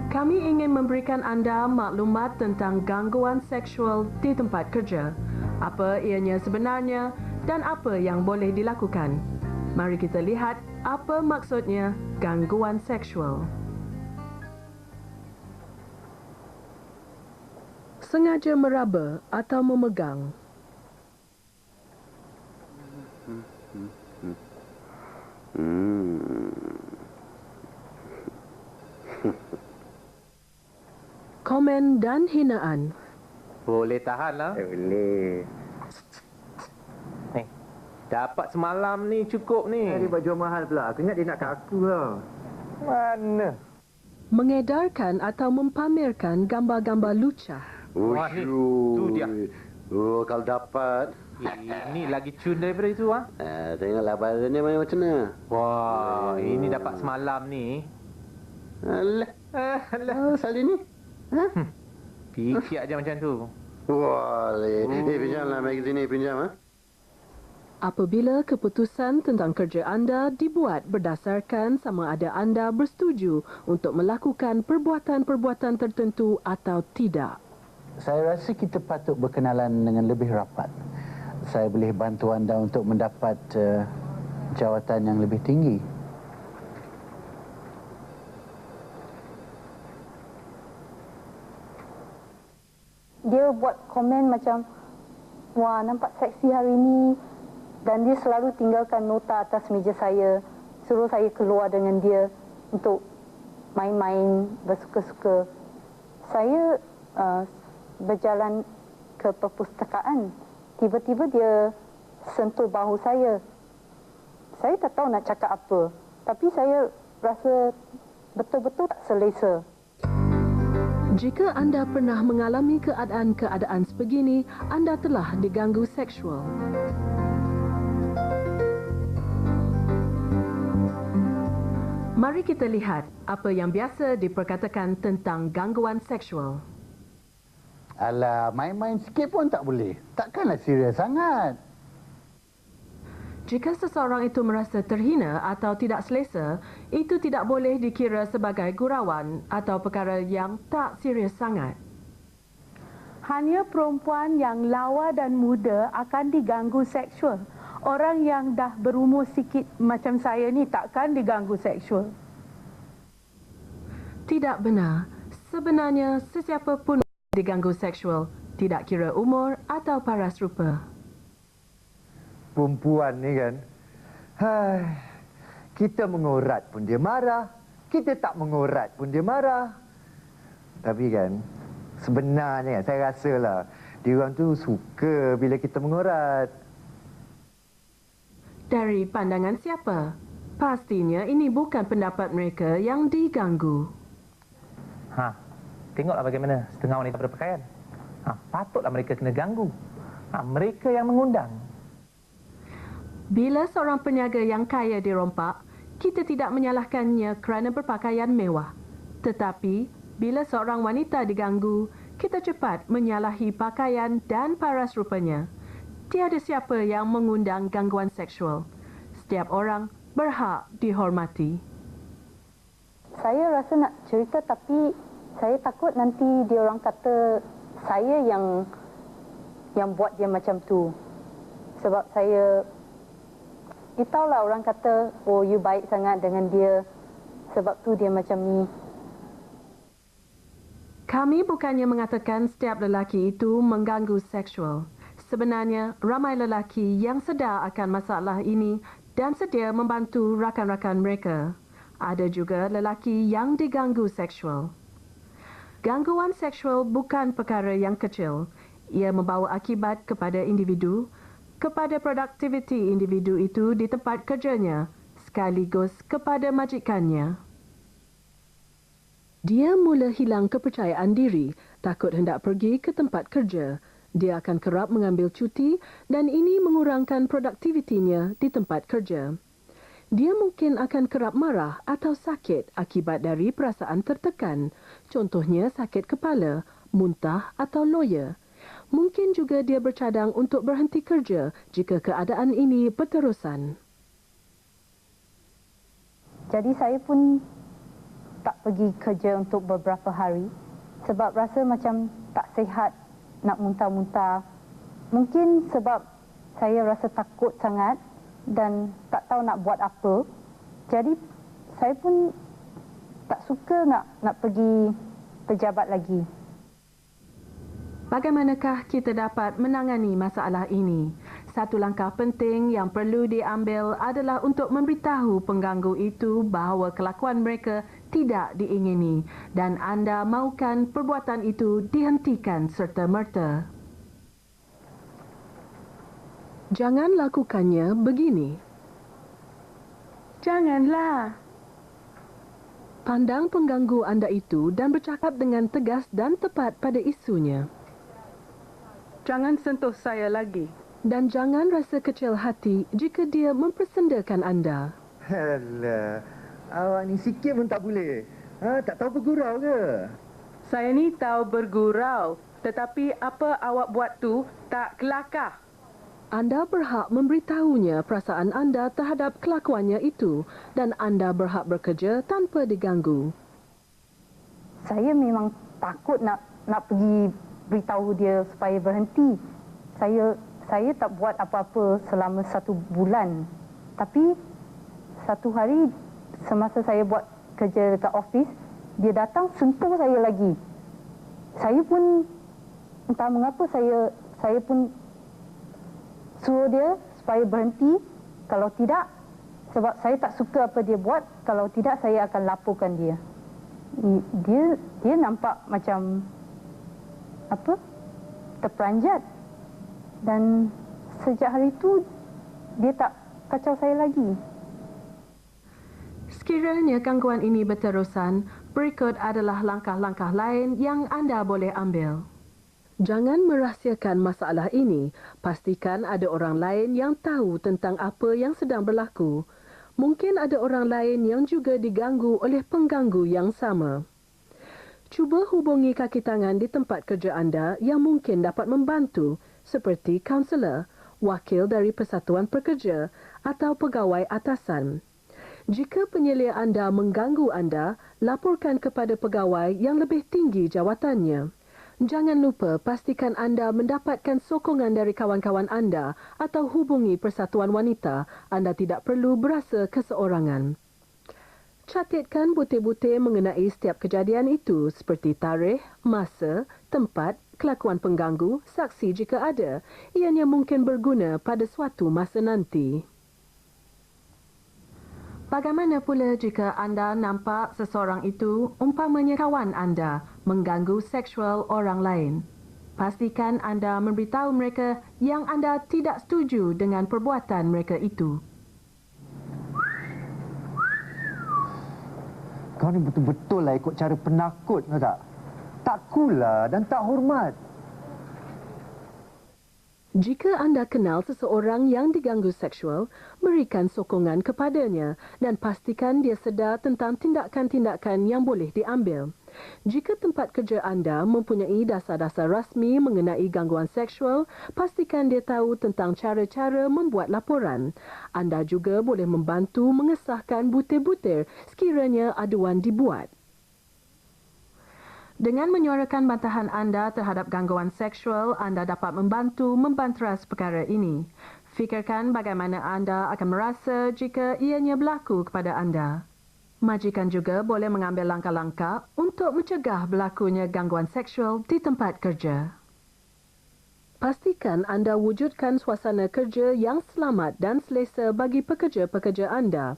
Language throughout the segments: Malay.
Kami ingin memberikan anda maklumat tentang gangguan seksual di tempat kerja, apa ianya sebenarnya dan apa yang boleh dilakukan. Mari kita lihat apa maksudnya gangguan seksual. Sengaja meraba atau memegang. Komen dan hinaan. Boleh tahan lah. Boleh. Ni, dapat semalam ni cukup ni. Dia baju mahal pula. Aku ingat dia nak kat aku lah. Mana? Mengedarkan atau mempamerkan gambar-gambar lucah. Wah, ni, tu dia. Oh, kalau dapat. Ini lagi cun daripada itu ah. Tengoklah badan dia macam mana. Wah, ini dapat semalam ni. Alah. Sali ni. Fikir aja macam tu. Wah, pinjamlah magazine ni, pinjam. Apabila keputusan tentang kerja anda dibuat berdasarkan sama ada anda bersetuju untuk melakukan perbuatan-perbuatan tertentu atau tidak. Saya rasa kita patut berkenalan dengan lebih rapat. Saya boleh bantu anda untuk mendapat jawatan yang lebih tinggi. Dia buat komen macam, wah nampak seksi hari ni, dan dia selalu tinggalkan nota atas meja saya, suruh saya keluar dengan dia untuk main-main bersuka-suka. Saya berjalan ke perpustakaan, tiba-tiba dia sentuh bahu saya. Saya tak tahu nak cakap apa, tapi saya rasa betul-betul tak selesa. Jika anda pernah mengalami keadaan-keadaan sebegini, anda telah diganggu seksual. Mari kita lihat apa yang biasa diperkatakan tentang gangguan seksual. Alah, main-main sikit pun tak boleh. Takkanlah serius sangat. Jika seseorang itu merasa terhina atau tidak selesa, itu tidak boleh dikira sebagai gurauan atau perkara yang tak serius sangat. Hanya perempuan yang lawa dan muda akan diganggu seksual. Orang yang dah berumur sikit macam saya ni takkan diganggu seksual. Tidak benar. Sebenarnya sesiapa pun diganggu seksual, tidak kira umur atau paras rupa. Perempuan ni kan, kita mengurat pun dia marah, kita tak mengurat pun dia marah. Tapi kan, sebenarnya saya rasalah, dia orang tu suka bila kita mengurat. Dari pandangan siapa? Pastinya ini bukan pendapat mereka yang diganggu. Tengoklah bagaimana setengah wanita berpakaian. Patutlah mereka kena ganggu. Mereka yang mengundang. Bila seorang peniaga yang kaya dirompak, kita tidak menyalahkannya kerana berpakaian mewah. Tetapi, bila seorang wanita diganggu, kita cepat menyalahi pakaian dan paras rupanya. Tiada siapa yang mengundang gangguan seksual. Setiap orang berhak dihormati. Saya rasa nak cerita tapi saya takut nanti dia orang kata saya yang buat dia macam tu. Sebab saya, you tahulah orang kata, oh you baik sangat dengan dia, sebab tu dia macam ni. Kami bukannya mengatakan setiap lelaki itu mengganggu seksual. Sebenarnya, ramai lelaki yang sedar akan masalah ini dan sedia membantu rakan-rakan mereka. Ada juga lelaki yang diganggu seksual. Gangguan seksual bukan perkara yang kecil. Ia membawa akibat kepada individu, kepada produktiviti individu itu di tempat kerjanya, sekaligus kepada majikannya. Dia mula hilang kepercayaan diri, takut hendak pergi ke tempat kerja. Dia akan kerap mengambil cuti dan ini mengurangkan produktivitinya di tempat kerja. Dia mungkin akan kerap marah atau sakit akibat dari perasaan tertekan. Contohnya sakit kepala, muntah atau loya. Mungkin juga dia bercadang untuk berhenti kerja jika keadaan ini berterusan. Jadi saya pun tak pergi kerja untuk beberapa hari sebab rasa macam tak sihat, nak muntah-muntah. Mungkin sebab saya rasa takut sangat dan tak tahu nak buat apa. Jadi saya pun tak suka nak pergi pejabat lagi. Bagaimanakah kita dapat menangani masalah ini? Satu langkah penting yang perlu diambil adalah untuk memberitahu pengganggu itu bahawa kelakuan mereka tidak diingini dan anda mahukan perbuatan itu dihentikan serta-merta. Jangan lakukannya begini. Janganlah. Pandang pengganggu anda itu dan bercakap dengan tegas dan tepat pada isunya. Jangan sentuh saya lagi. Dan jangan rasa kecil hati jika dia mempersendakan anda. Alah, awak ni sikit pun tak boleh. Tak tahu bergurau ke? Saya ni tahu bergurau. Tetapi apa awak buat tu tak kelakar. Anda berhak memberitahunya perasaan anda terhadap kelakuannya itu dan anda berhak bekerja tanpa diganggu. Saya memang takut nak pergi beritahu dia supaya berhenti. Saya tak buat apa-apa selama 1 bulan. Tapi satu hari semasa saya buat kerja dekat office, dia datang sentuh saya lagi. Saya pun entah mengapa saya pun suruh dia supaya berhenti. Kalau tidak, sebab saya tak suka apa dia buat, kalau tidak saya akan laporkan dia. Dia nampak macam terperanjat. Dan sejak hari itu dia tak kacau saya lagi. Sekiranya gangguan ini berterusan, berikut adalah langkah-langkah lain yang anda boleh ambil. Jangan merahsiakan masalah ini. Pastikan ada orang lain yang tahu tentang apa yang sedang berlaku. Mungkin ada orang lain yang juga diganggu oleh pengganggu yang sama. Cuba hubungi kaki tangan di tempat kerja anda yang mungkin dapat membantu seperti kaunselor, wakil dari persatuan pekerja atau pegawai atasan. Jika penyelia anda mengganggu anda, laporkan kepada pegawai yang lebih tinggi jawatannya. Jangan lupa pastikan anda mendapatkan sokongan dari kawan-kawan anda atau hubungi persatuan wanita. Anda tidak perlu berasa keseorangan. Catatkan butir-butir mengenai setiap kejadian itu seperti tarikh, masa, tempat, kelakuan pengganggu, saksi jika ada. Ianya mungkin berguna pada suatu masa nanti. Bagaimana pula jika anda nampak seseorang itu, umpamanya kawan anda, mengganggu seksual orang lain? Pastikan anda memberitahu mereka yang anda tidak setuju dengan perbuatan mereka itu. Kau ni betul-betul lah ikut cara penakut, tahu tak? Tak cool lah dan tak hormat. Jika anda kenal seseorang yang diganggu seksual, berikan sokongan kepadanya dan pastikan dia sedar tentang tindakan-tindakan yang boleh diambil. Jika tempat kerja anda mempunyai dasar-dasar rasmi mengenai gangguan seksual, pastikan dia tahu tentang cara-cara membuat laporan. Anda juga boleh membantu mengesahkan butir-butir sekiranya aduan dibuat. Dengan menyuarakan bantahan anda terhadap gangguan seksual, anda dapat membantu membanteras perkara ini. Fikirkan bagaimana anda akan merasa jika ianya berlaku kepada anda. Majikan juga boleh mengambil langkah-langkah untuk mencegah berlakunya gangguan seksual di tempat kerja. Pastikan anda wujudkan suasana kerja yang selamat dan selesa bagi pekerja-pekerja anda.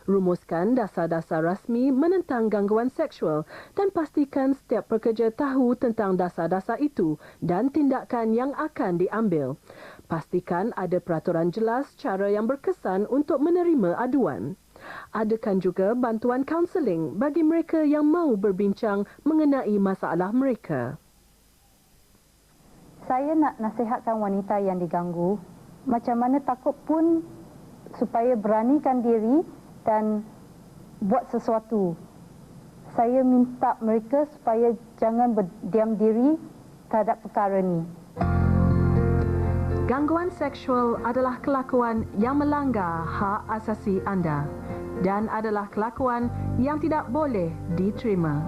Rumuskan dasar-dasar rasmi menentang gangguan seksual dan pastikan setiap pekerja tahu tentang dasar-dasar itu dan tindakan yang akan diambil. Pastikan ada peraturan jelas cara yang berkesan untuk menerima aduan. Adakan juga bantuan kaunseling bagi mereka yang mahu berbincang mengenai masalah mereka. Saya nak nasihatkan wanita yang diganggu, macam mana takut pun supaya beranikan diri dan buat sesuatu. Saya minta mereka supaya jangan berdiam diri terhadap perkara ini. Gangguan seksual adalah kelakuan yang melanggar hak asasi anda. dan adalah kelakuan yang tidak boleh diterima.